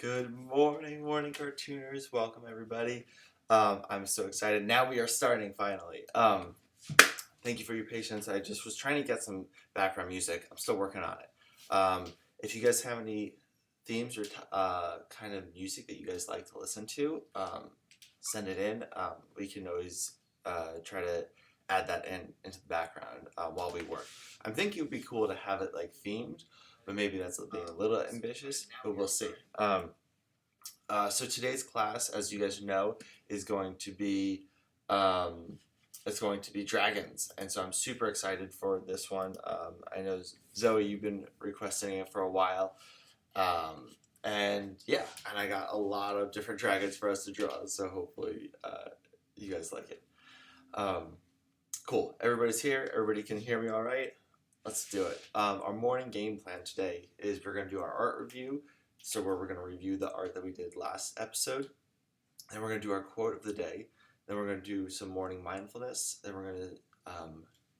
Good morning, cartooners. Welcome, everybody. I'm so excited. Now we are starting, finally. Thank you for your patience. I just was trying to get some background music. I'm still working on it. If you guys have any themes or kind of music that you guys like to listen to, send it in. We can always try to add that into the background while we work. I'm thinking it would be cool to have it like themed, but maybe that's being a little ambitious, but we'll see. So today's class, as you guys know, is going to be dragons, and so I'm super excited for this one. I know Zoe, you've been requesting it for a while, and yeah, and I got a lot of different dragons for us to draw, so hopefully you guys like it. Cool, everybody's here. Everybody can hear me all right? Let's do it. Our morning game plan today is we're going to do our art review. So where we're going to review the art that we did last episode. Then we're going to do our quote of the day. Then we're going to do some morning mindfulness. Then we're going to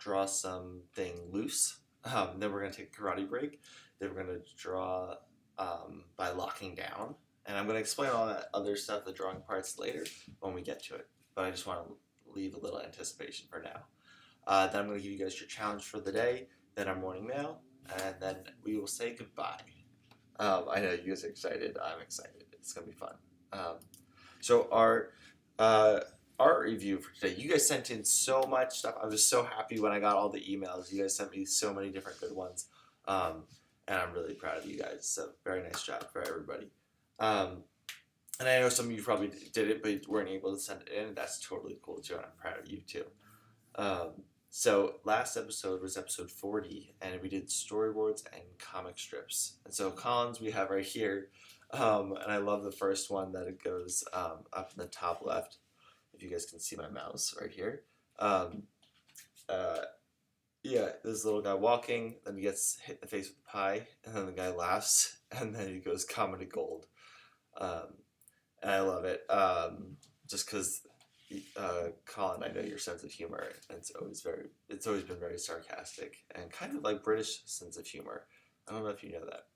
draw something loose. Then we're going to take a karate break. Then we're going to draw by locking down. And I'm going to explain all that other stuff, the drawing parts, later when we get to it. But I just want to leave a little anticipation for now. Then I'm going to give you guys your challenge for the day. Then our morning mail. And then we will say goodbye. I know you guys are excited. I'm excited. It's going to be fun. So our art review for today, you guys sent in so much stuff. I was so happy when I got all the emails. You guys sent me so many different good ones. And I'm really proud of you guys. So very nice job for everybody. And I know some of you probably did it, but weren't able to send it in. That's totally cool too, and I'm proud of you too. So last episode was episode 40, and we did storyboards and comic strips. And so Collins we have right here, and I love the first one that it goes up in the top left, if you guys can see my mouse right here. Yeah, this little guy walking, then he gets hit in the face with a pie, and then the guy laughs, and then he goes comedy gold. And I love it, just because Colin, I know your sense of humor, and it's always been very sarcastic and kind of like British sense of humor. I don't know if you know that.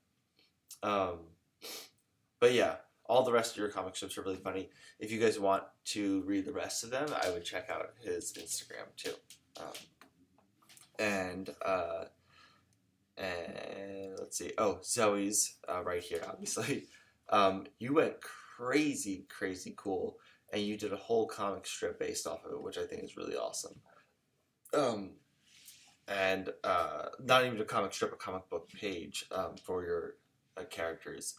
But yeah, all the rest of your comic strips are really funny. If you guys want to read the rest of them, I would check out his Instagram too. And let's see. Oh, Zoe's right here, obviously. You went crazy cool. And you did a whole comic strip based off of it, which I think is really awesome. And not even a comic strip, a comic book page for your characters.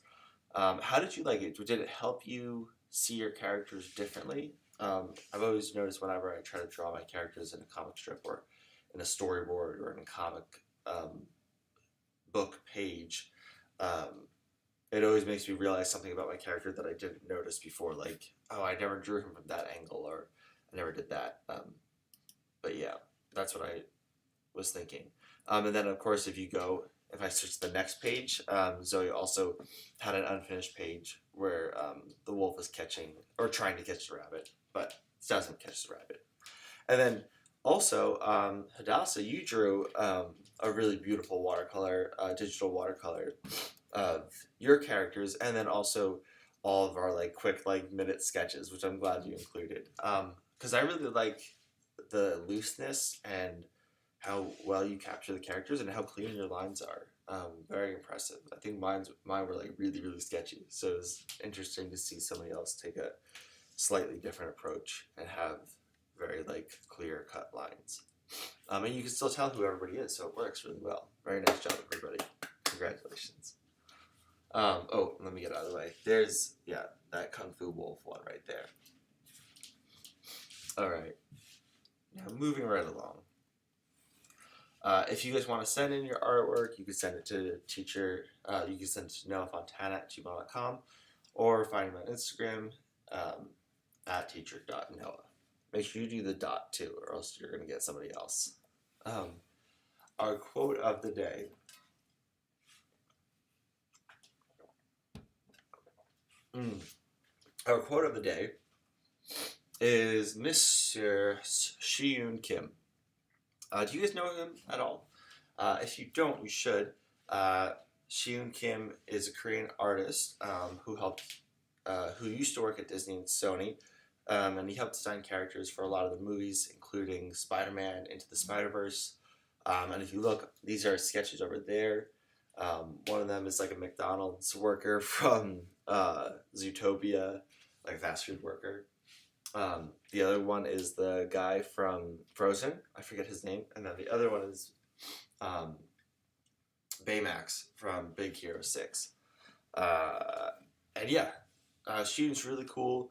How did you like it? Did it help you see your characters differently? I've always noticed whenever I try to draw my characters in a comic strip or in a storyboard or in a comic book page, it always makes me realize something about my character that I didn't notice before, like, oh, I never drew him from that angle, or I never did that. But yeah, that's what I was thinking. And then, of course, if I search the next page, Zoe also had an unfinished page where the wolf is trying to catch the rabbit, but doesn't catch the rabbit. And then also, Hadassah, you drew a really beautiful watercolor, digital watercolor of your characters, and then also all of our quick minute sketches, which I'm glad you included, because I really like the looseness and how well you capture the characters and how clean your lines are. Very impressive. I think mine were really sketchy, so it was interesting to see somebody else take a slightly different approach and have very clear cut lines. And you can still tell who everybody is, so it works really well. Very nice job, everybody. Congratulations. Oh, let me get out of the way. There's, that Kung Fu Wolf one right there. Alright. Now, moving right along. If you guys want to send in your artwork, you can send it to teacher, you can send it to noahfontana@gmail.com, or find me on Instagram, at teacher.noah. Make sure you do the dot too, or else you're going to get somebody else. Our quote of the day. Our quote of the day is Mr. Shiun Kim. Do you guys know him at all? If you don't, you should. Shiun Kim is a Korean artist who used to work at Disney and Sony, and he helped design characters for a lot of the movies, including Spider-Man, Into the Spider-Verse. And if you look, these are sketches over there. One of them is like a McDonald's worker from Zootopia, like a fast food worker. The other one is the guy from Frozen. I forget his name. And then the other one is um, Baymax from Big Hero 6. And yeah, Shooting's really cool.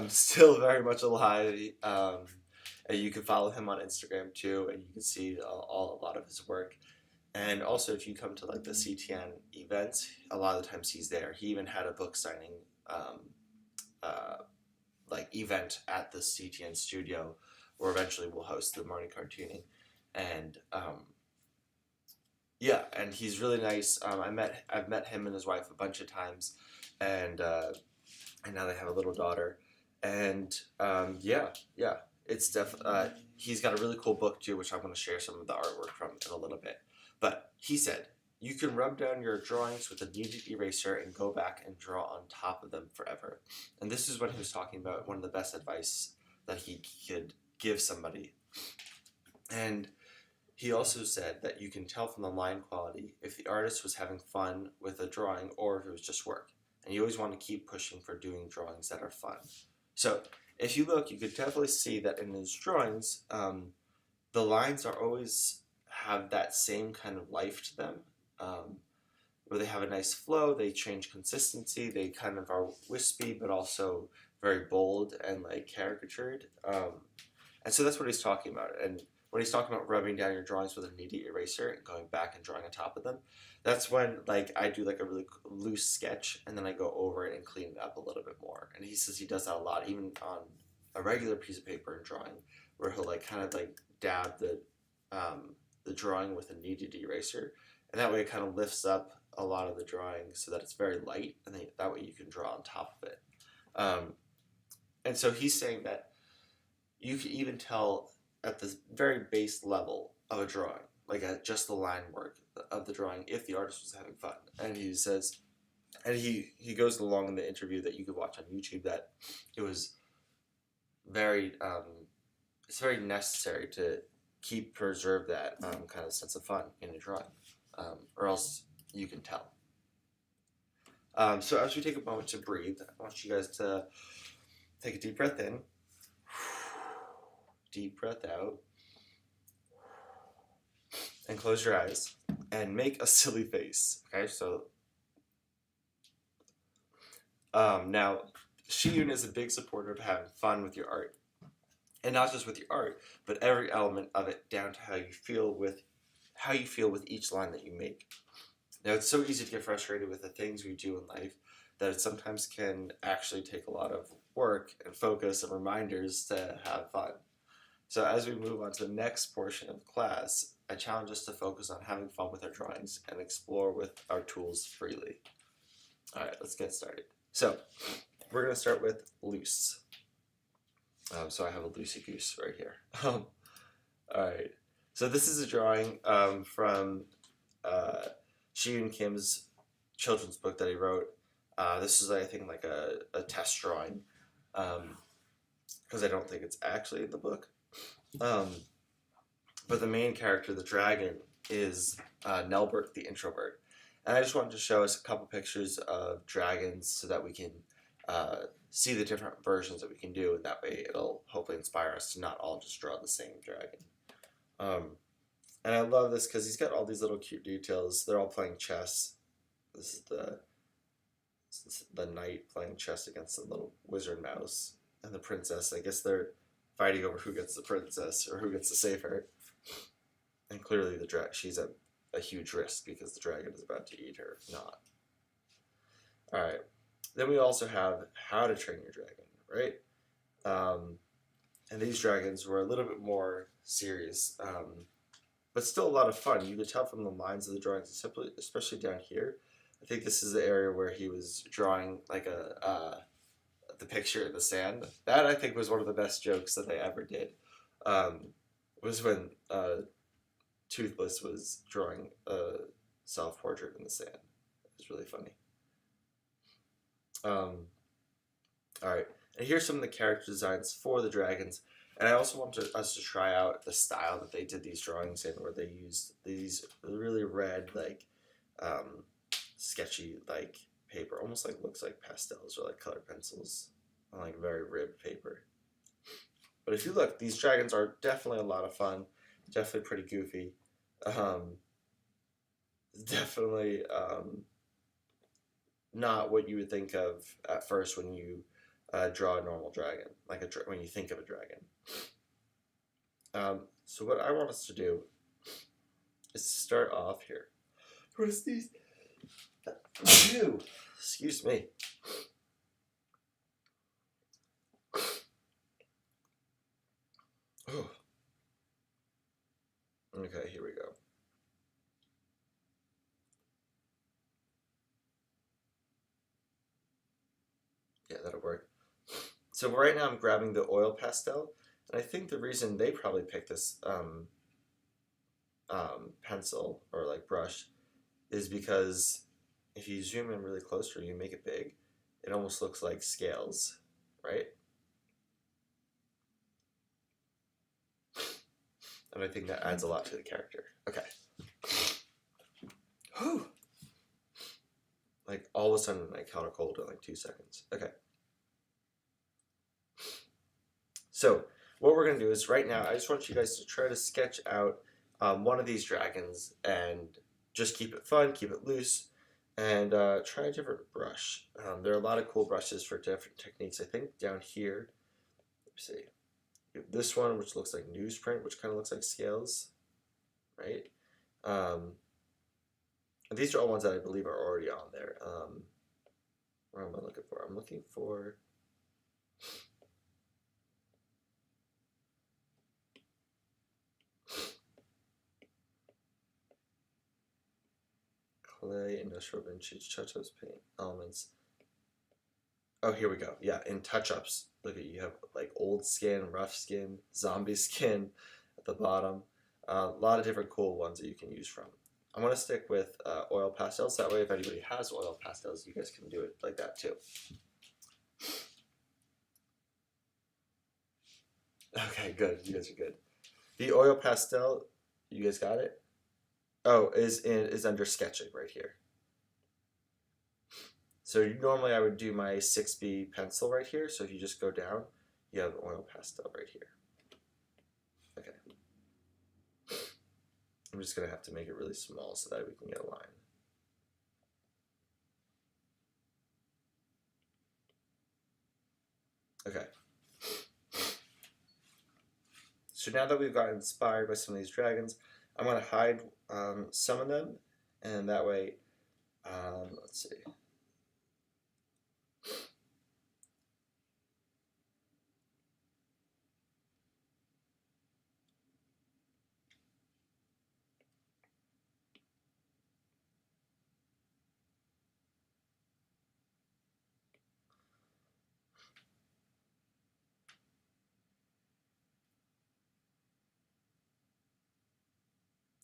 Still very much alive. And you can follow him on Instagram too, and you can see a lot of his work. And also, if you come to like the CTN events, a lot of the times he's there. He even had a book signing uh, like event at the CTN studio, where eventually we'll host the morning cartooning. And yeah, and he's really nice. I've met him and his wife a bunch of times, and now they have a little daughter. And yeah, it's he's got a really cool book too, which I'm going to share some of the artwork from in a little bit. But he said, you can rub down your drawings with a kneaded eraser and go back and draw on top of them forever. And this is when he was talking about one of the best advice that he could give somebody. And he also said that you can tell from the line quality if the artist was having fun with a drawing or if it was just work. And you always want to keep pushing for doing drawings that are fun. So if you look, you could definitely see that in his drawings, the lines are always have that same kind of life to them, where they have a nice flow, they change consistency, they kind of are wispy but also very bold and like caricatured. And so that's what he's talking about. And when he's talking about rubbing down your drawings with a kneaded eraser and going back and drawing on top of them, that's when like I do like a really loose sketch and then I go over it and clean it up a little bit more. And he says he does that a lot, even on a regular piece of paper and drawing, where he'll like kind of like dab the drawing with a kneaded eraser, and that way it kind of lifts up a lot of the drawing so that it's very light, and then that way you can draw on top of it. And so he's saying that you can even tell at the very base level of a drawing, like at just the line work of the drawing, if the artist was having fun. And he says, and he goes along in the interview that you could watch on YouTube, that it was very it's very necessary to preserve that kind of sense of fun in a drawing, or else you can tell. So as we take a moment to breathe, I want you guys to take a deep breath in, deep breath out, and close your eyes and make a silly face. Okay, so now Shiyun is a big supporter of having fun with your art. And not just with your art, but every element of it, down to how you feel with each line that you make. Now, it's so easy to get frustrated with the things we do in life that it sometimes can actually take a lot of work and focus and reminders to have fun. So as we move on to the next portion of class, I challenge us to focus on having fun with our drawings and explore with our tools freely. All right, let's get started. So we're going to start with loose. So I have a loosey goose right here. All right. So this is a drawing from Shiyun Kim's children's book that he wrote. This is, I think, like a test drawing, because I don't think it's actually in the book. But the main character, the dragon, is Nelbert the introvert. And I just wanted to show us a couple pictures of dragons so that we can see the different versions that we can do, and that way it'll hopefully inspire us to not all just draw the same dragon. And I love this because he's got all these little cute details. They're all playing chess. This is the knight playing chess against the little wizard mouse, and the princess. I guess they're fighting over who gets the princess or who gets to save her. And clearly she's at a huge risk because the dragon is about to eat her. Not. All right. Then we also have How to Train Your Dragon, right? And these dragons were a little bit more serious, but still a lot of fun. You could tell from the lines of the drawings, especially down here. I think this is the area where he was drawing like the picture in the sand. That, I think, was one of the best jokes that they ever did. Was when Toothless was drawing a self-portrait in the sand. It's really funny. Alright, and here's some of the character designs for the dragons. And I also want us to try out the style that they did these drawings in, where they used these really red, like, sketchy, like, paper. Almost like looks like pastels or like colored pencils on like very ribbed paper. But if you look, these dragons are definitely a lot of fun. Definitely pretty goofy. Definitely not what you would think of at first when you draw a normal dragon, like when you think of a dragon. So what I want us to do is start off here. What is these? Excuse me. Oh. Okay, here we go. Yeah, that'll work. So right now I'm grabbing the oil pastel, and I think the reason they probably picked this pencil or like brush is because if you zoom in really close or you make it big, it almost looks like scales, right? And I think that adds a lot to the character. Okay. Whew. Like all of a sudden I caught a cold in like 2 seconds. Okay. So what we're going to do is right now I just want you guys to try to sketch out one of these dragons and just keep it fun, keep it loose, and try a different brush. There are a lot of cool brushes for different techniques. I think down here, let's see, this one which looks like newsprint, which kind of looks like scales, right? And these are all ones that I believe are already on there. What am I looking for? I'm looking for clay, industrial vintage, touch-ups, paint, elements. Oh, here we go. Yeah, in touch-ups, look at you have like old skin, rough skin, zombie skin at the bottom. A lot of different cool ones that you can use from. I'm going to stick with oil pastels. That way if anybody has oil pastels, you guys can do it like that too. Okay, good. You guys are good. The oil pastel, you guys got it? Oh, is under sketching right here. So normally I would do my 6B pencil right here. So if you just go down, you have oil pastel right here. Okay. I'm just going to have to make it really small so that we can get a line. Okay. So now that we've got inspired by some of these dragons, I'm going to hide some of them, and that way, let's see.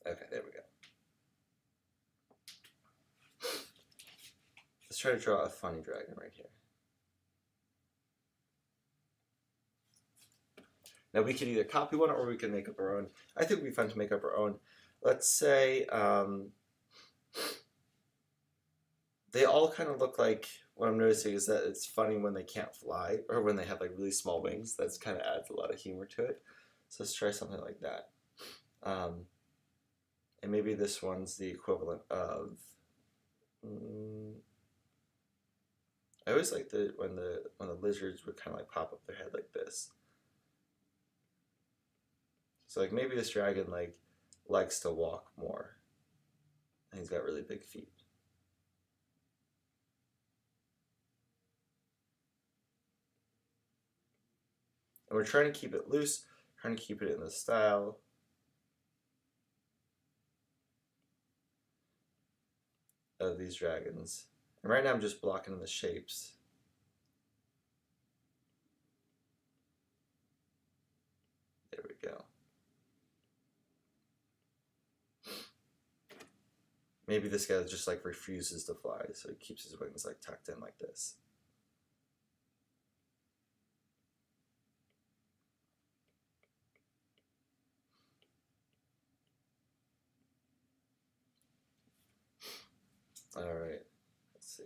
Okay, there we go. Let's try to draw a funny dragon right here. Now we can either copy one or we can make up our own. I think it would be fun to make up our own. Let's say they all kind of look like, what I'm noticing is that it's funny when they can't fly or when they have like really small wings. That's kind of adds a lot of humor to it. So let's try something like that. And maybe this one's the equivalent of, I always like when the lizards would kind of like pop up their head like this. So like maybe this dragon like likes to walk more, and he's got really big feet. And we're trying to keep it loose, trying to keep it in the style of these dragons. And right now I'm just blocking the shapes. There we go. Maybe this guy just like refuses to fly, so he keeps his wings like tucked in like this. All right, let's see.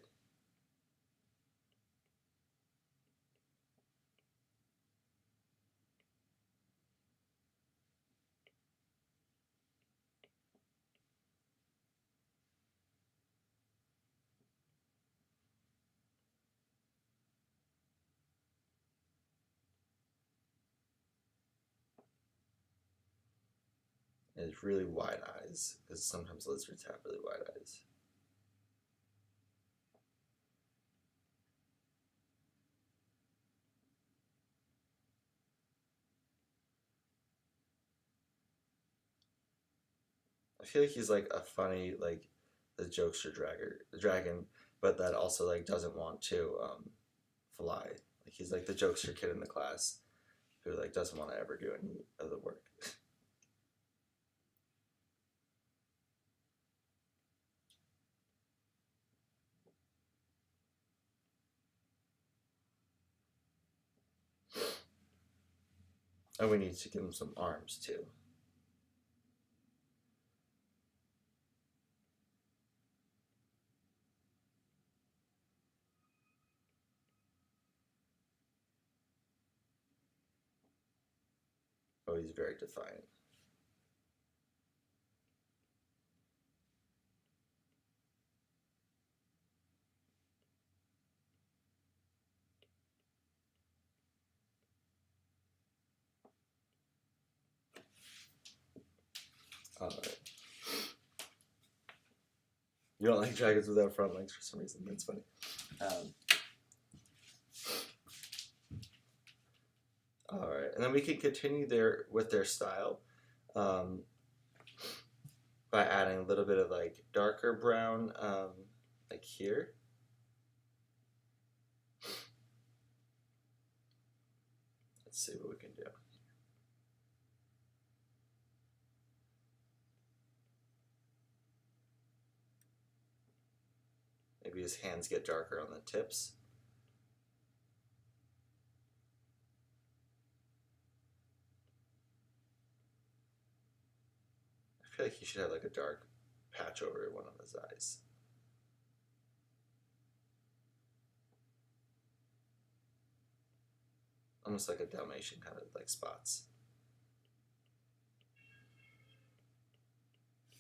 And it's really wide eyes, because sometimes lizards have really wide eyes. I feel like he's like a funny, like the jokester dragon, but that also like doesn't want to fly. Like he's like the jokester kid in the class who like doesn't want to ever do any of the work. And we need to give him some arms too. Oh, he's very defiant. Alright. You don't like dragons without front legs for some reason. That's funny. Alright, and then we can continue with their style by adding a little bit of like darker brown like here. Let's see what we can do. Maybe his hands get darker on the tips. I feel like he should have like a dark patch over one of his eyes. Almost like a Dalmatian kind of like spots.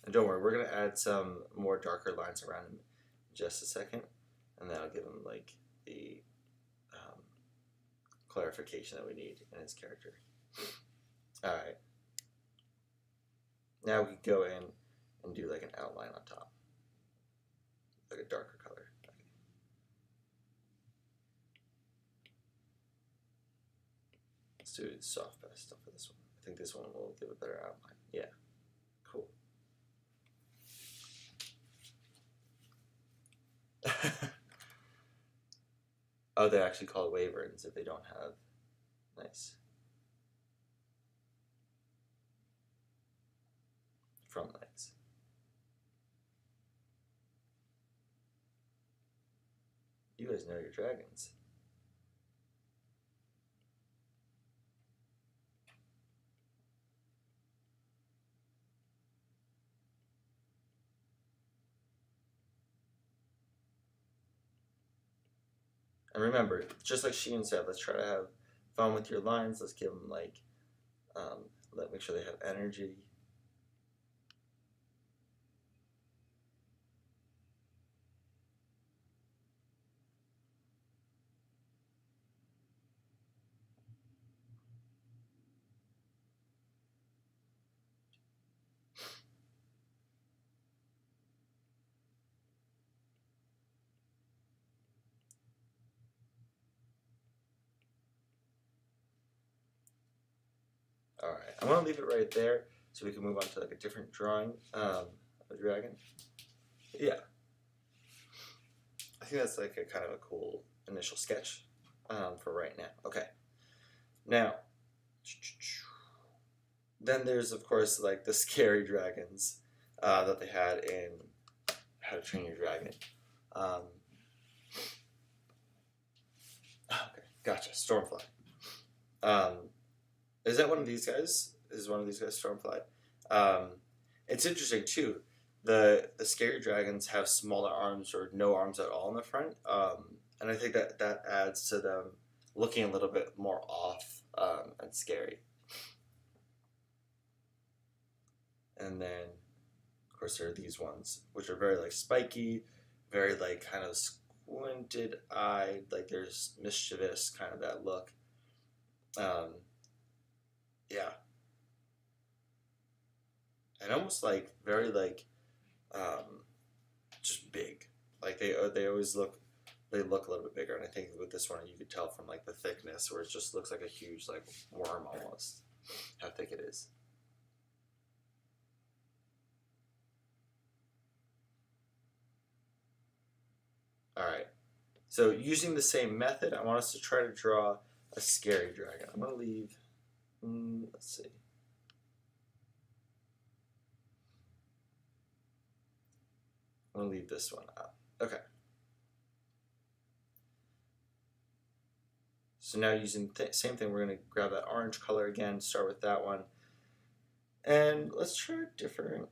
And don't worry, we're going to add some more darker lines around him in just a second. And that'll give him like the clarification that we need in his character. Alright. Now we can go in and do like an outline on top. Like a darker color. Okay. Let's do the soft best stuff for this one. I think this one will give a better outline. Yeah. Cool. Oh, they actually call it wyverns if they don't have. Nice. Front legs. You guys know your dragons. And remember, just like Sheehan said, let's try to have fun with your lines. Let's give them like, make sure they have energy. All right, I'm gonna leave it right there so we can move on to like a different drawing of a dragon. Yeah, I think that's like a kind of a cool initial sketch for right now. Okay, now then there's of course like the scary dragons that they had in How to Train Your Dragon. Okay, gotcha. Stormfly. Is that one of these guys? Is one of these guys Stormfly? It's interesting too. The scary dragons have smaller arms or no arms at all in the front, and I think that adds to them looking a little bit more off and scary. And then, of course, there are these ones which are very like spiky, very like kind of squinted eyed, like there's mischievous kind of that look. Yeah, and almost like very like just big. Like they always look they look a little bit bigger, and I think with this one you could tell from like the thickness, where it just looks like a huge like worm almost. How thick it is. All right. So using the same method, I want us to try to draw a scary dragon. I'm gonna leave. Let's see. I'm gonna leave this one out. Okay. So now using same thing, we're gonna grab that orange color again. Start with that one, and let's try a different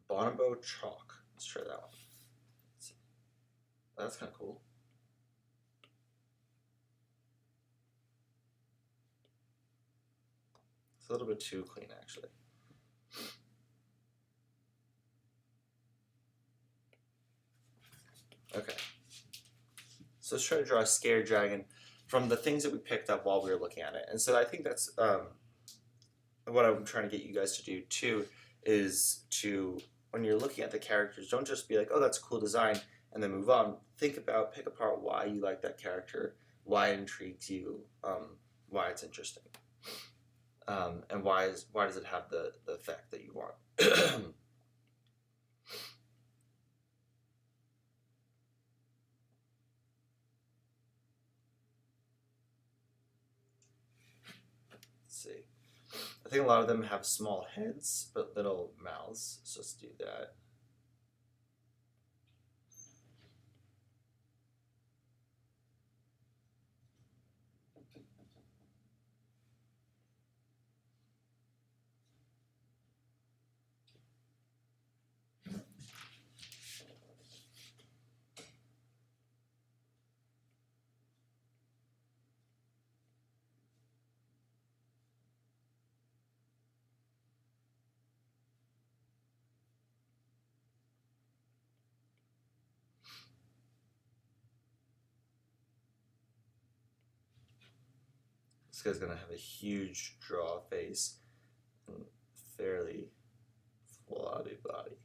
Bonobo chalk. Let's try that one. That's kind of cool. It's a little bit too clean, actually. Okay. So let's try to draw a scared dragon from the things that we picked up while we were looking at it. And so I think that's what I'm trying to get you guys to do too, is to, when you're looking at the characters, don't just be like, oh, that's a cool design, and then move on. Think about, pick apart why you like that character, why it intrigues you, why it's interesting, and why does it have the effect that you want. Let's see. I think a lot of them have small heads but little mouths, so let's do that. This guy's gonna have a huge draw face and fairly flabby body.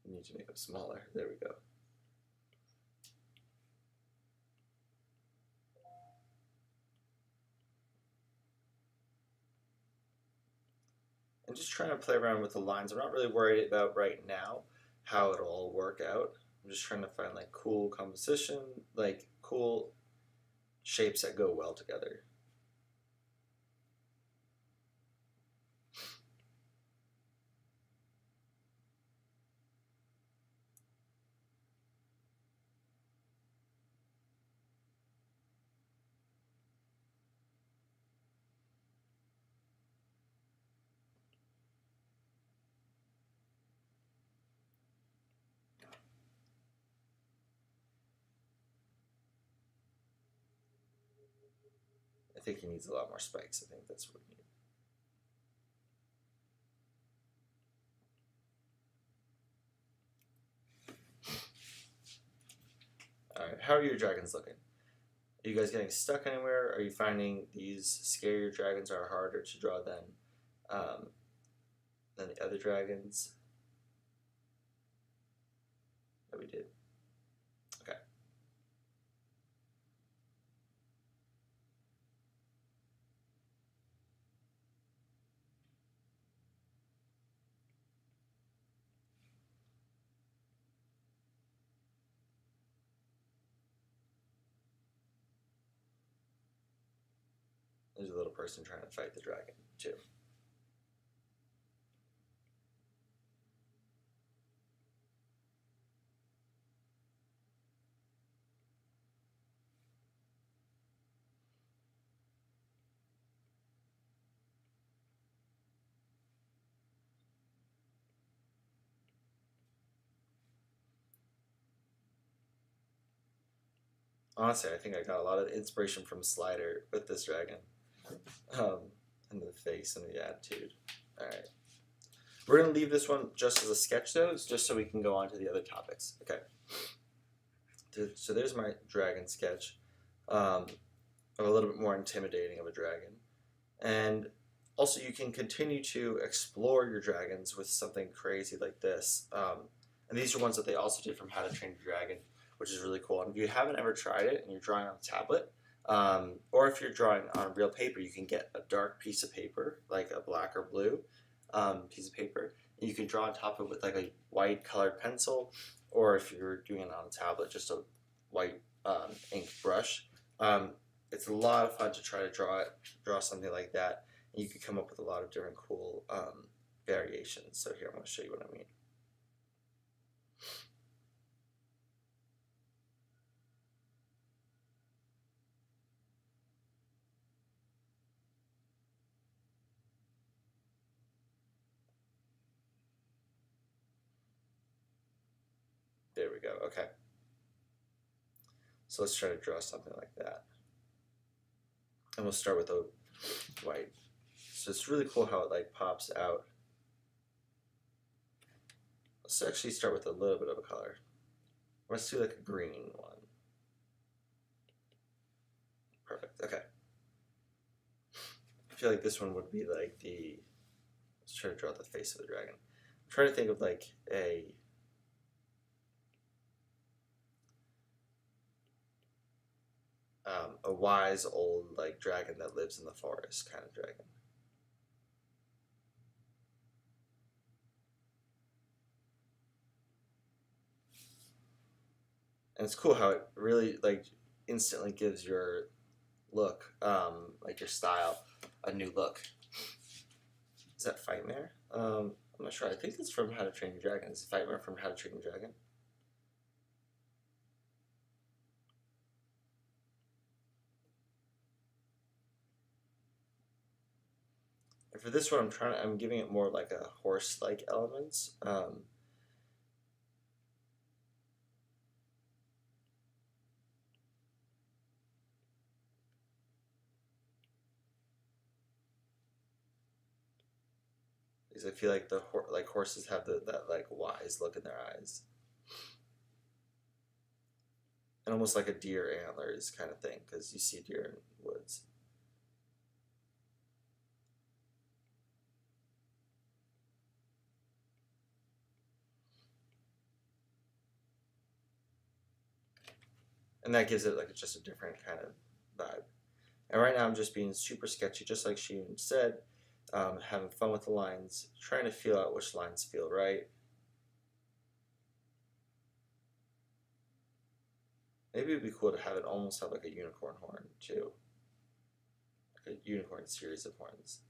We need to make it smaller. There we go. And just trying to play around with the lines. I'm not really worried about right now how it'll all work out. I'm just trying to find like cool composition, like cool shapes that go well together. I think he needs a lot more spikes. I think that's what we need. Alright, how are your dragons looking? Are you guys getting stuck anywhere? Are you finding these scarier dragons are harder to draw than the other dragons that we did? Okay. There's a little person trying to fight the dragon, too. Honestly, I think I got a lot of inspiration from Slider with this dragon. And the face and the attitude. Alright. We're going to leave this one just as a sketch, though, just so we can go on to the other topics. Okay. So there's my dragon sketch. Of a little bit more intimidating of a dragon. And also, you can continue to explore your dragons with something crazy like this. And these are ones that they also did from How to Train Your Dragon, which is really cool. And if you haven't ever tried it and you're drawing on a tablet, or if you're drawing on real paper, you can get a dark piece of paper, like a black or blue piece of paper, and you can draw on top of it with like a white colored pencil, or if you're doing it on a tablet, just a white ink brush. It's a lot of fun to try to draw something like that, and you can come up with a lot of different cool variations. So here, I'm going to show you what I mean. There we go. Okay. So let's try to draw something like that. And we'll start with a white. So it's really cool how it like pops out. Let's actually start with a little bit of a color. Let's do like a green one. Perfect. Okay. I feel like this one would be like the. Let's try to draw the face of the dragon. I'm trying to think of like a wise old like dragon that lives in the forest kind of dragon. And it's cool how it really like instantly gives your look, like your style, a new look. Is that Fightmare? I'm not sure. I think it's from How to Train Your Dragon. Is Fightmare from How to Train Your Dragon? And for this one, I'm giving it more like a horse-like elements. Because I feel like like horses have that like wise look in their eyes, and almost like a deer antlers kind of thing, because you see deer in woods. And that gives it like just a different kind of vibe. And right now I'm just being super sketchy, just like she said, having fun with the lines, trying to feel out which lines feel right. Maybe it'd be cool to have it almost have like a unicorn horn too, like a unicorn series of horns.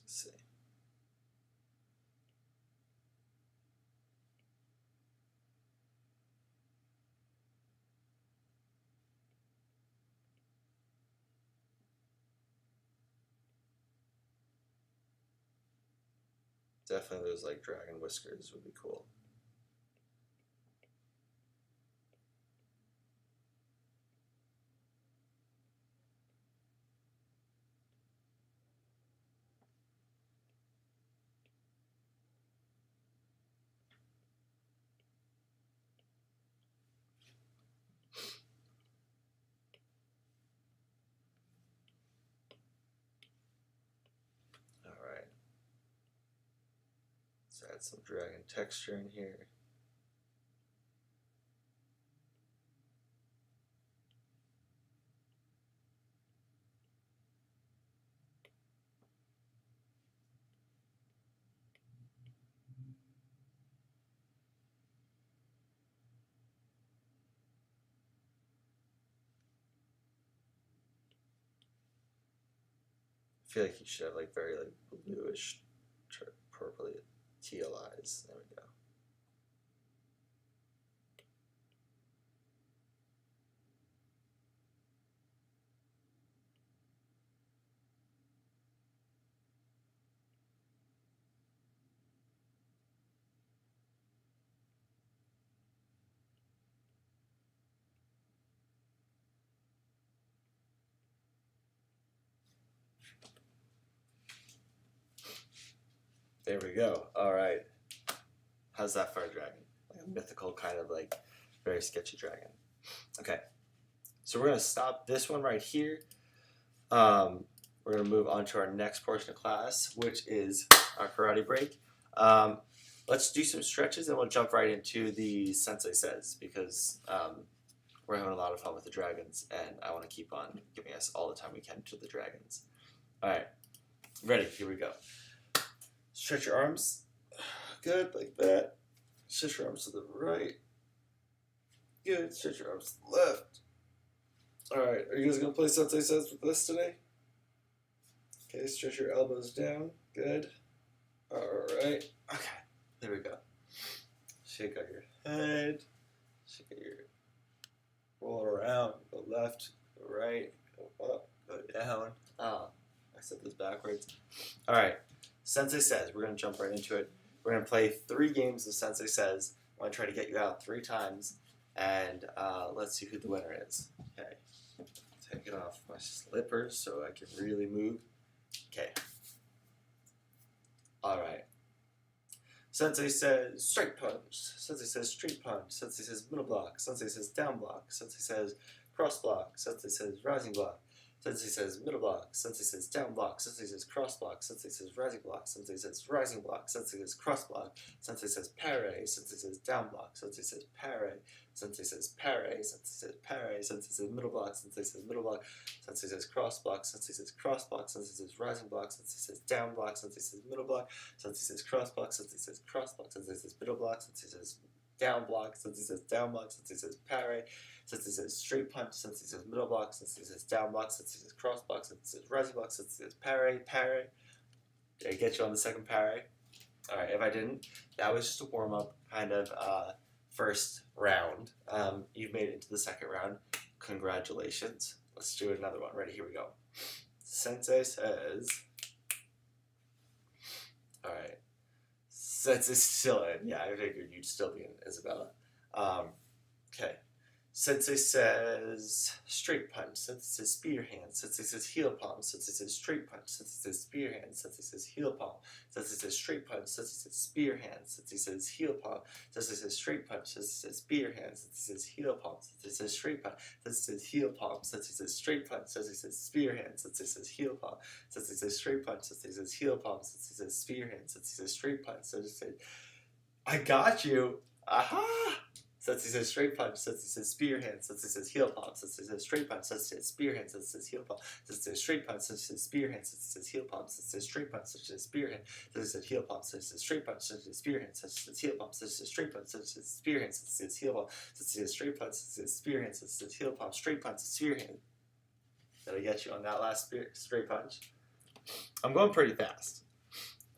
Let's see. Definitely those like dragon whiskers would be cool. Alright. Let's add some dragon texture in here. feel like he should have like very like bluish, purpley teal eyes. There we go. There we go. All right. How's that for a dragon? Like a mythical kind of like very sketchy dragon. Okay. So we're going to stop this one right here. We're going to move on to our next portion of class, which is our karate break. Let's do some stretches and we'll jump right into the Sensei Says because we're having a lot of fun with the dragons and I want to keep on giving us all the time we can to the dragons. All right. Ready? Here we go. Stretch your arms. Good, like that. Stretch your arms to the right. Good. Stretch your arms to the left. All right. Are you guys going to play Sensei Says with us today? Okay. Stretch your elbows down. Good. All right. Okay. There we go. Shake out your head. Shake out your... Roll around. Go left. Go right. Go up. Go down. Oh, I said this backwards. All right. Sensei Says. We're going to jump right into it. We're going to play 3 games of Sensei Says. I'm going to try to get you out 3 times. And let's see who the winner is. Okay. Taking off my slippers so I can really move. Okay. All right. Sensei says straight punch. Sensei says straight punch. Sensei says middle block. Sensei says down block. Sensei says cross block. Sensei says rising block. Sensei says middle block. Sensei says down block. Sensei says cross block. Sensei says rising block. Sensei says rising block. Sensei says cross block. Sensei says parry. Sensei says down block. Sensei says parry. Sensei says parry. Sensei says parry. Sensei says middle block. Sensei says middle block. Sensei says cross block. Sensei says cross block. Sensei says rising block. Sensei says down block. Sensei says middle block. Sensei says cross block. Sensei says cross block. Sensei says middle block. Sensei says down block. Sensei says down block. Sensei says parry. Sensei says straight punch. Sensei says middle block. Sensei says down block. Sensei says cross block. Sensei says rising block. Sensei says parry. Parry. Did I get you on the second parry? All right. If I didn't, that was just a warm up kind of first round. You've made it into the second round. Congratulations. Let's do another one. Ready? Here we go. Sensei says. All right. Sensei's still in. Yeah, I figured you'd still be in, Isabella. Okay. Sensei says straight punch. Sensei says spear hand. Sensei says heel palm. Sensei says straight punch. Sensei says spear hand. Sensei says heel palm. Sensei says straight punch. Sensei says spear hand. Sensei says heel palm. Sensei says straight punch. Sensei says spear hand. Sensei says heel palm. Sensei says straight punch. Sensei says heel palm. Sensei says straight punch. Sensei says spear hand. Sensei says heel palm. Sensei says straight punch. Sensei says heel palm. Sensei says spear hand. Sensei says straight punch. Sensei says, I got you. Aha! Sensei says straight punch. Sensei says spear hand. Sensei says heel palm. Sensei says straight punch. Sensei says spear hand. Sensei says heel palm. Sensei says straight punch. Sensei says spear hand. Sensei says heel palm. Sensei says straight punch. Sensei says spear hand. Sensei says heel palm. Sensei says straight punch. Sensei says spear hand. Sensei says heel palm. Sensei says straight punch. Sensei says spear hand. Sensei says heel palm. Sensei says straight punch. Sensei says spear hand. Sensei says heel palm. Straight punch. Spear hand. Did I get you on that last straight punch? I'm going pretty fast.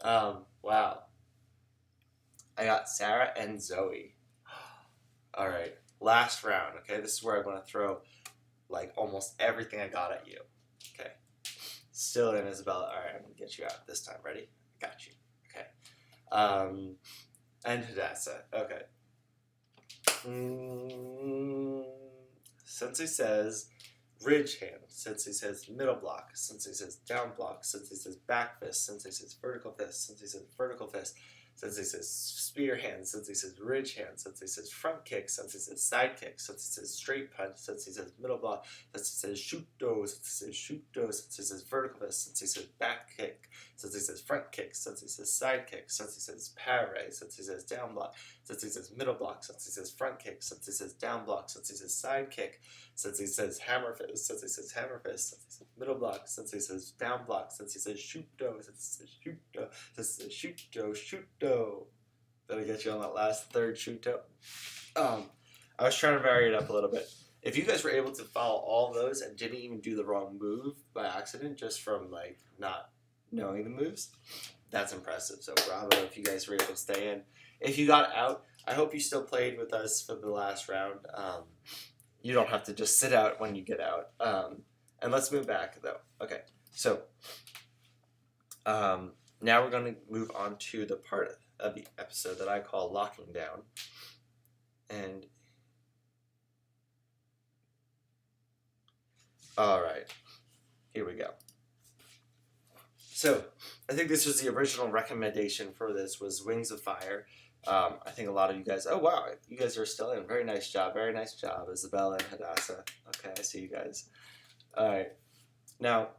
Wow. I got Sarah and Zoe. All right. Last round, okay? This is where I'm going to throw, like, almost everything I got at you. Okay. Still in, Isabella. All right, I'm going to get you out this time. Ready? Got you. Okay. And Hadassah. Okay. Sensei says ridge hand. Sensei says middle block. Sensei says down block. Sensei says back fist. Sensei says vertical fist. Sensei says vertical fist. Sensei says spear hand. Sensei says ridge hand. Sensei says front kick. Sensei says side kick. Sensei says straight punch. Sensei says middle block. Sensei says shoot do. Sensei says shoot do. Sensei says vertical fist. Sensei says back kick. Sensei says front kick. Sensei says side kick. Sensei says parry. Sensei says down block. Sensei says middle block. Sensei says front kick. Sensei says down block. Sensei says side kick. Sensei says hammer fist. Sensei says hammer fist. Sensei says middle block. Sensei says down block. Sensei says shoot do. Sensei says shoot do. Sensei says shoot do. Shoot do. Did I get you on that last third shoot do? I was trying to vary it up a little bit. if you guys were able to follow all of those and didn't even do the wrong move by accident, just from like not knowing the moves, that's impressive. So bravo if you guys were able to stay in. If you got out, I hope you still played with us for the last round. You don't have to just sit out when you get out. And let's move back though. Okay, so now we're going to move on to the part of the episode that I call locking down. And all right, here we go. So I think this was the original recommendation for this was Wings of Fire. I think a lot of you guys, oh wow, you guys are still in. Very nice job, Isabella and Hadassah. Okay, I see you guys. All right, now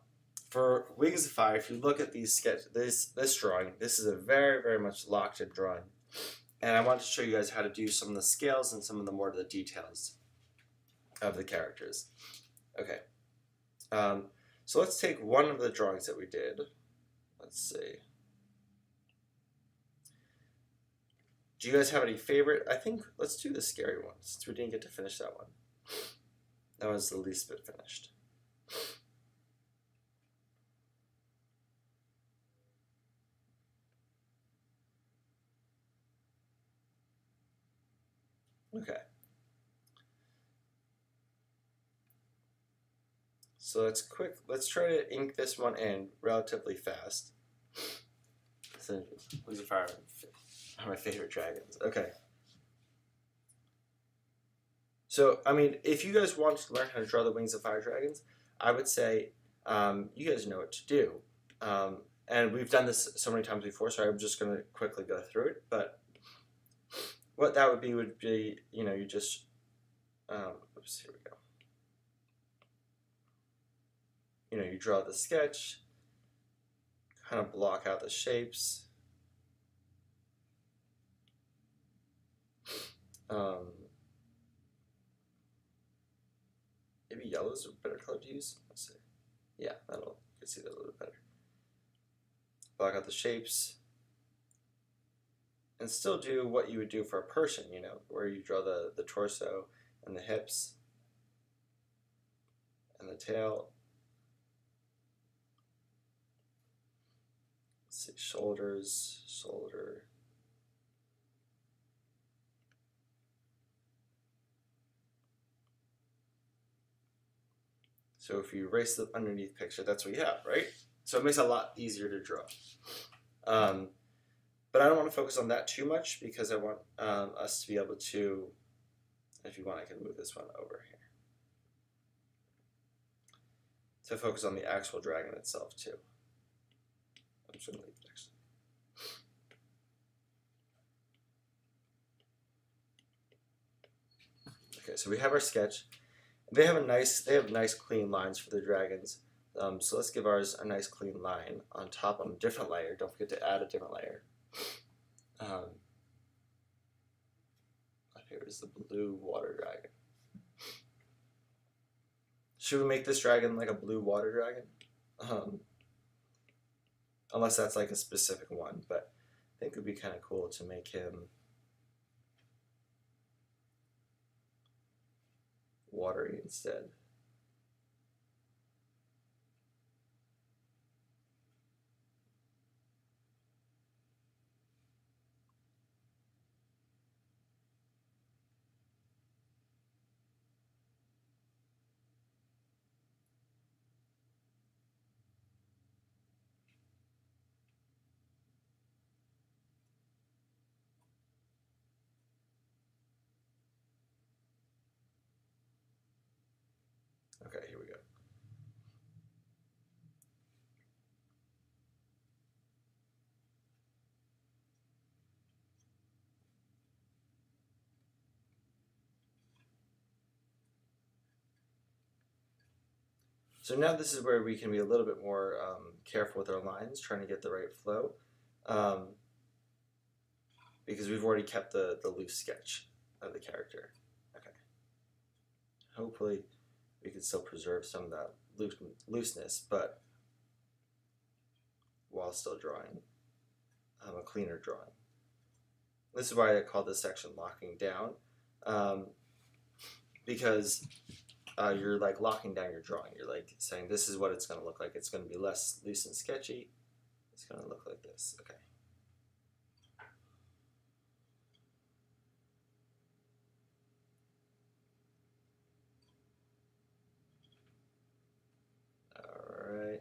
for Wings of Fire, if you look at these this drawing, this is a very, very much locked in drawing. And I want to show you guys how to do some of the scales and some of the more of the details of the characters. Okay, so let's take one of the drawings that we did. Let's see. Do you guys have any favorite? I think let's do the scary one since we didn't get to finish that one. That was the least bit finished. Okay. So let's try to ink this one in relatively fast. So, Wings of Fire are my favorite dragons. Okay. So, I mean, if you guys want to learn how to draw the Wings of Fire dragons, I would say you guys know what to do. And we've done this so many times before, so I'm just going to quickly go through it. But what that would be, you know, you just, oops, here we go. You know, you draw the sketch, kind of block out the shapes. Maybe yellow is a better color to use. Let's see. Yeah, you can see that a little bit better. Block out the shapes. And still do what you would do for a person, you know, where you draw the torso and the hips and the tail. Let's see, shoulders, shoulder. So if you erase the underneath picture, that's what you have, right? So it makes it a lot easier to draw. But I don't want to focus on that too much because I want us to be able to, if you want, I can move this one over here. To focus on the actual dragon itself too. I'm just going to leave it actually. Okay, so we have our sketch. They have nice clean lines for the dragons. So let's give ours a nice clean line on top on a different layer. Don't forget to add a different layer. My favorite is the blue water dragon. Should we make this dragon like a blue water dragon? Unless that's like a specific one, but I think it would be kind of cool to make him watery instead. Okay, here we go. So now this is where we can be a little bit more careful with our lines, trying to get the right flow, because we've already kept the loose sketch of the character. Okay. Hopefully we can still preserve some of that looseness, but while still drawing a cleaner drawing. This is why I call this section locking down, because you're like locking down your drawing. You're like saying this is what it's going to look like. It's going to be less loose and sketchy. It's going to look like this. Okay. All right.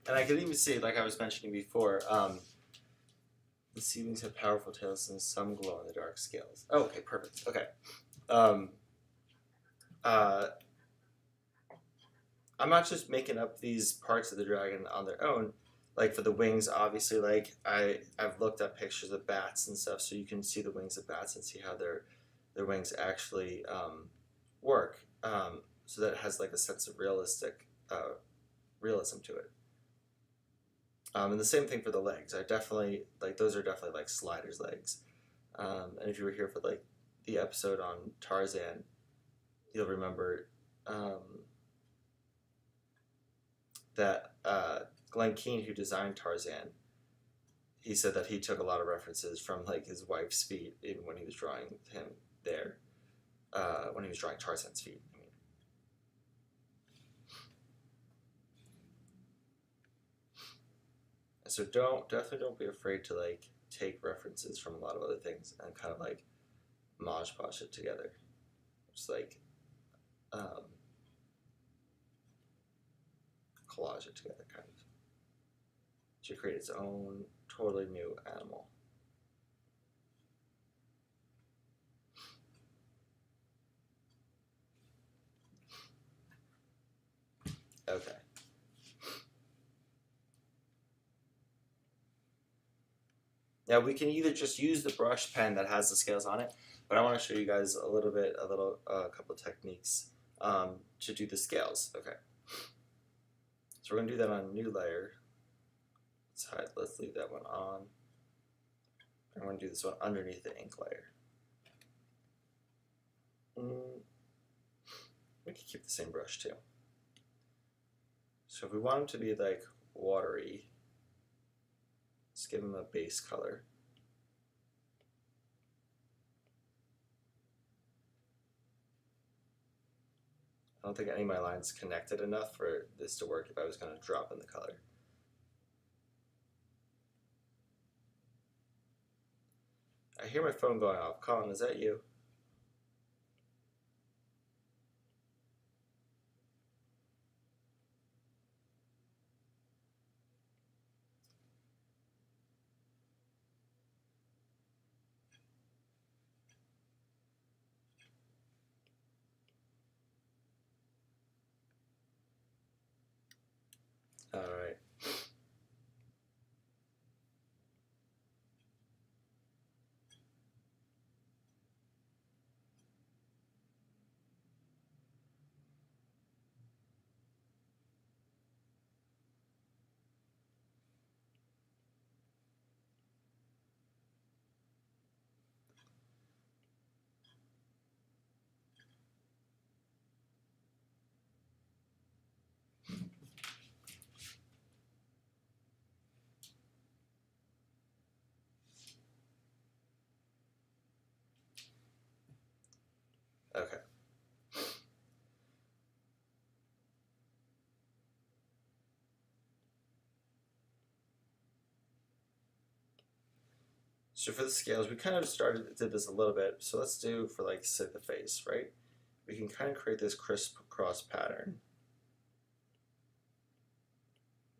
And I could even see, like I was mentioning before, the sea wings have powerful tails and some glow in the dark scales. Oh, okay, perfect. Okay. Um, uh, I'm not just making up these parts of the dragon on their own. Like for the wings, obviously, like I've looked at pictures of bats and stuff, so you can see the wings of bats and see how their wings actually work. So that it has like a sense of realism to it. And the same thing for the legs. I definitely like those are definitely like Slider's legs. And if you were here for like the episode on Tarzan, you'll remember that Glenn Keane, who designed Tarzan, he said that he took a lot of references from like his wife's feet, even when he was drawing him there, when he was drawing Tarzan's feet. I mean. So definitely don't be afraid to like take references from a lot of other things and kind of like mosh posh it together. Just like um, collage it together, kind of, to create its own totally new animal. Okay. Now we can either just use the brush pen that has the scales on it, but I want to show you guys a couple of techniques to do the scales. Okay. So we're gonna do that on a new layer. Let's leave that one on. I'm gonna do this one underneath the ink layer. We can keep the same brush too. So if we want them to be like watery, let's give them a base color. I don't think any of my lines connected enough for this to work if I was going to drop in the color. I hear my phone going off. Colin, is that you? All right. Okay. So for the scales, we kind of did this a little bit. So let's do for like say the face, right? We can kind of create this crisscross pattern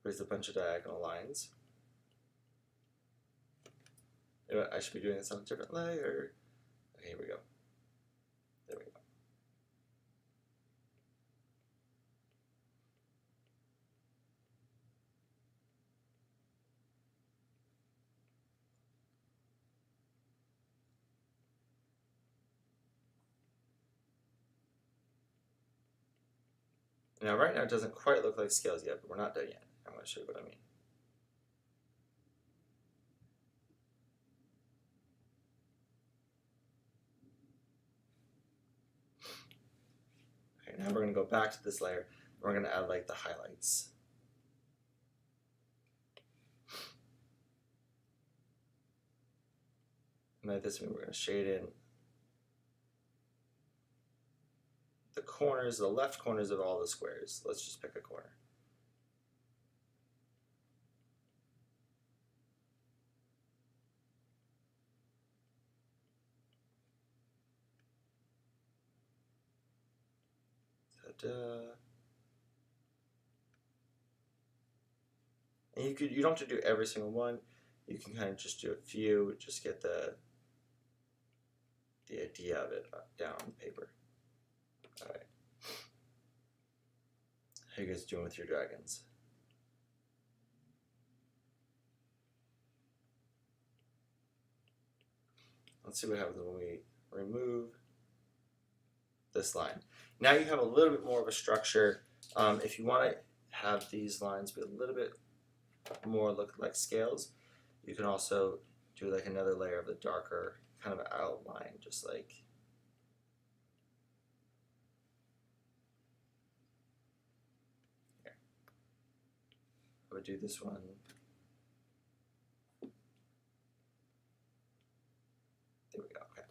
with a bunch of diagonal lines. You know what, I should be doing this on a different layer. Okay, here we go. There we go. Now right now it doesn't quite look like scales yet, but we're not done yet. I'm going to show you what I mean. now we're going to go back to this layer. We're going to add like the highlights. And like this, we're going to shade in the corners, the left corners of all the squares. Let's just pick a corner. And you don't have to do every single one. You can kind of just do a few, just get the idea of it down on paper. All right. How you guys doing with your dragons? Let's see what happens when we remove this line. Now you have a little bit more of a structure. If you want to have these lines be a little bit more look like scales, you can also do like another layer of the darker kind of outline, just like here. I would do this one. There we go. Okay.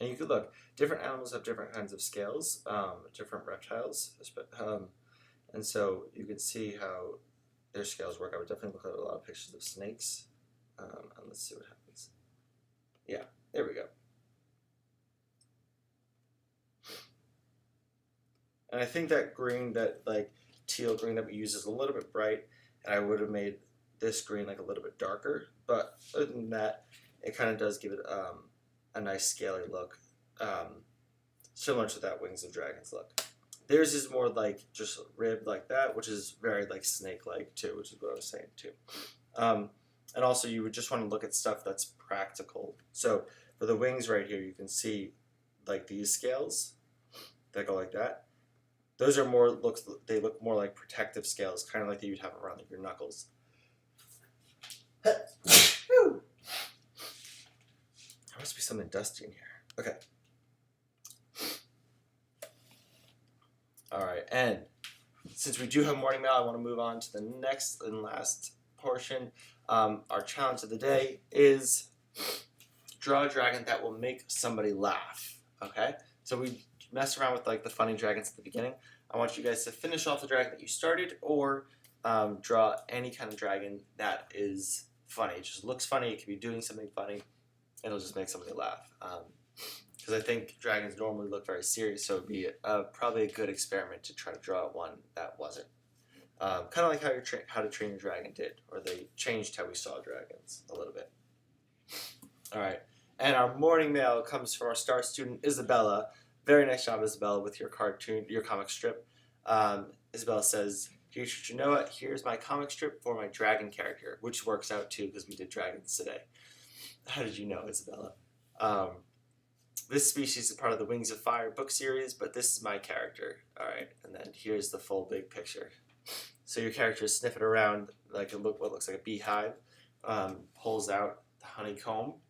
And you could look, different animals have different kinds of scales, different reptiles, and so you can see how their scales work. I would definitely look at a lot of pictures of snakes, and let's see what happens. Yeah, there we go. And I think that green, that like teal green that we use is a little bit bright, and I would have made this green like a little bit darker, but other than that, it kind of does give it a nice scaly look, similar to that Wings of Dragons look. Theirs is more like just ribbed like that, which is very like snake-like too, which is what I was saying too. And also you would just want to look at stuff that's practical. So for the wings right here, you can see like these scales that go like that. Those are more they look more like protective scales, kind of like that you'd have around your knuckles. There must be something dusty in here. Okay. All right, and since we do have morning mail, I want to move on to the next and last portion. Our challenge of the day is draw a dragon that will make somebody laugh. Okay, so we mess around with like the funny dragons at the beginning. I want you guys to finish off the dragon that you started, or draw any kind of dragon that is funny. It just looks funny. It could be doing something funny. It'll just make somebody laugh. Because I think dragons normally look very serious, so it would be probably a good experiment to try to draw one that wasn't. Kind of like How to Train Your Dragon did, or they changed how we saw dragons a little bit. All right, and our morning mail comes from our star student Isabella. Very nice job, Isabella, with your cartoon, your comic strip. Isabella says, "Dear Teacher Noah, here's my comic strip for my dragon character," which works out too because we did dragons today. How did you know, Isabella? This species is part of the Wings of Fire book series, but this is my character. All right, and then here's the full big picture. So your character is sniffing around like what looks like a beehive, pulls out the honeycomb,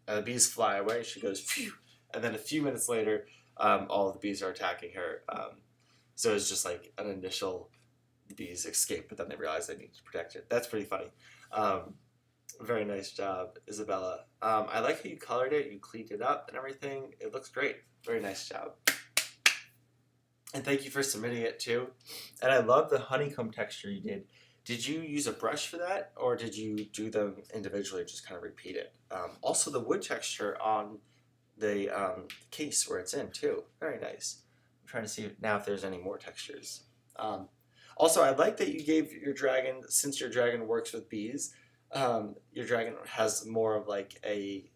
and the bees fly away. She goes, phew, and then a few minutes later, all of the bees are attacking her. So it's just like an initial bees escape, but then they realize they need to protect it. That's pretty funny. Very nice job, Isabella. I like how you colored it, you cleaned it up and everything. It looks great. Very nice job. And thank you for submitting it too. And I love the honeycomb texture you did. Did you use a brush for that, or did you do them individually, just kind of repeat it? Also the wood texture on the case where it's in too. Very nice. I'm trying to see now if there's any more textures. Also, I like that you gave your dragon, since your dragon works with bees, your dragon has more of like a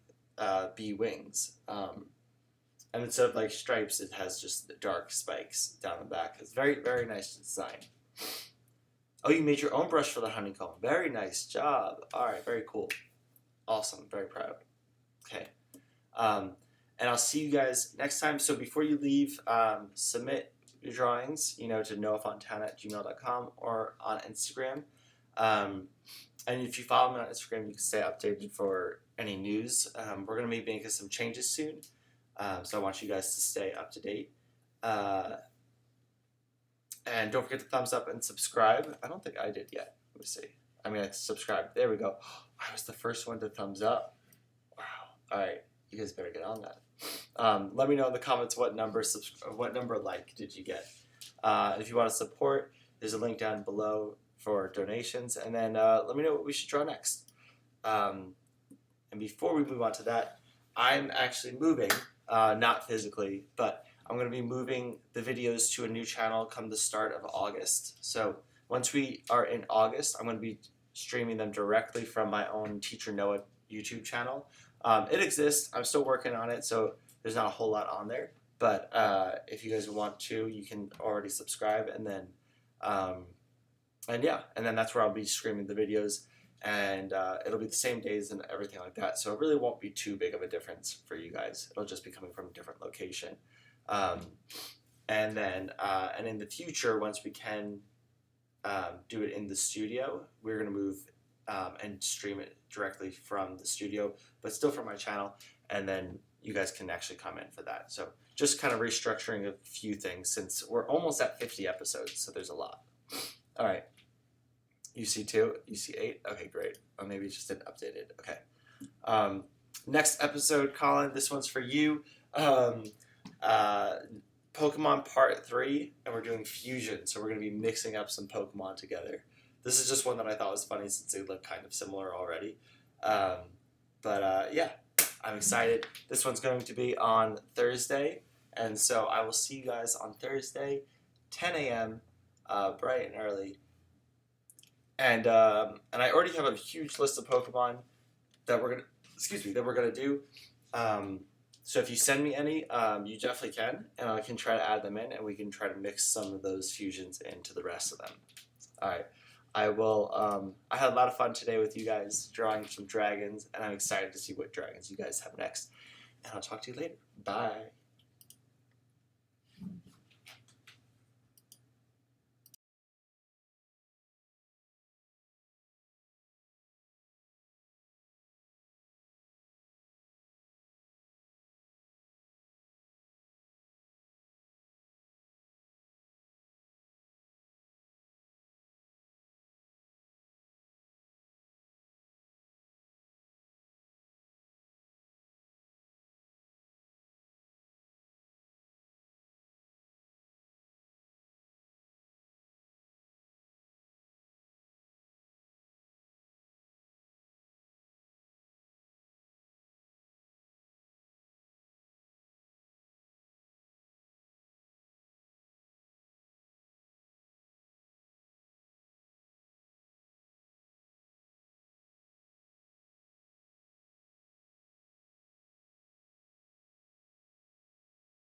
bee wings, and instead of like stripes, it has just the dark spikes down the back. It's very, very nice design. Oh, you made your own brush for the honeycomb. Very nice job. All right, very cool. Awesome, very proud. Okay. And I'll see you guys next time. So before you leave, submit your drawings, to noahfontana@gmail.com or on Instagram. And if you follow me on Instagram, you can stay updated for any news. We're going to be making some changes soon, so I want you guys to stay up to date. And don't forget to thumbs up and subscribe. I don't think I did yet. Let me see. I subscribed. There we go. I was the first one to thumbs up. Wow. All right. You guys better get on that. Let me know in the comments what number like did you get. If you want to support, there's a link down below for donations. And then let me know what we should draw next. And before we move on to that, I'm actually moving, not physically, but I'm going to be moving the videos to a new channel come the start of August. So once we are in August, I'm going to be streaming them directly from my own Teacher Noah YouTube channel. It exists. I'm still working on it, so there's not a whole lot on there. But if you guys want to, you can already subscribe, and then that's where I'll be streaming the videos, and it'll be the same days and everything like that. So it really won't be too big of a difference for you guys. It'll just be coming from a different location. And in the future, once we can do it in the studio, we're going to move and stream it directly from the studio, but still from my channel, and then you guys can actually come in for that. So just kind of restructuring a few things since we're almost at 50 episodes, so there's a lot. All right. You see 2? You see 8? Okay, great. Or maybe it's just an updated. Okay. Next episode, Colin, this one's for you. Pokemon Part 3, and we're doing fusion, so we're going to be mixing up some Pokemon together. This is just one that I thought was funny since they look kind of similar already. Yeah, I'm excited. This one's going to be on Thursday, and so I will see you guys on Thursday, 10 a.m., bright and early. And I already have a huge list of Pokemon that we're gonna do. So if you send me any, you definitely can, and I can try to add them in, and we can try to mix some of those fusions into the rest of them. All right. I had a lot of fun today with you guys drawing some dragons, and I'm excited to see what dragons you guys have next. And I'll talk to you later. Bye.